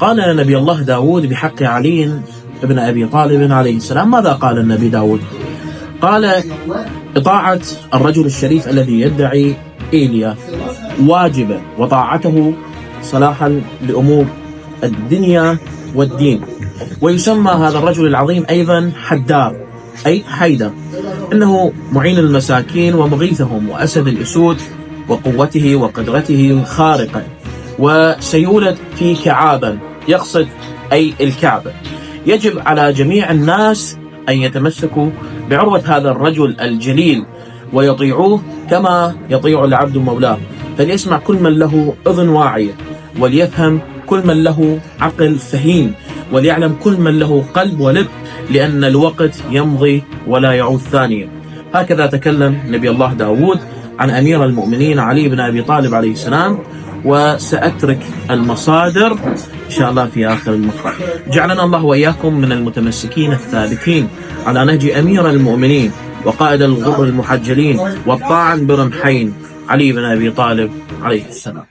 قال نبي الله داود بحق علي بن أبي طالب عليه السلام. ماذا قال النبي داود؟ قال: إطاعة الرجل الشريف الذي يدعي إيليا واجبة، وطاعته صلاحا لأمور الدنيا والدين. ويسمى هذا الرجل العظيم أيضا حدار، أي حيدر، إنه معين المساكين ومغيثهم وأسد الأسود، وقوته وقدرته خارقة، وسيولد في كعابا، يقصد أي الكعبة. يجب على جميع الناس أن يتمسكوا بعروة هذا الرجل الجليل ويطيعوه كما يطيع العبد مولاه. فليسمع كل من له أذن واعية، وليفهم كل من له عقل فهيم، وليعلم كل من له قلب ولب، لأن الوقت يمضي ولا يعود ثانيا. هكذا تكلم نبي الله داود عن أمير المؤمنين علي بن أبي طالب عليه السلام. وسأترك المصادر إن شاء الله في آخر المقطع. جعلنا الله وإياكم من المتمسكين الثابتين على نهج أمير المؤمنين وقائد الغر المحجلين والطاعن برمحين علي بن أبي طالب عليه السلام.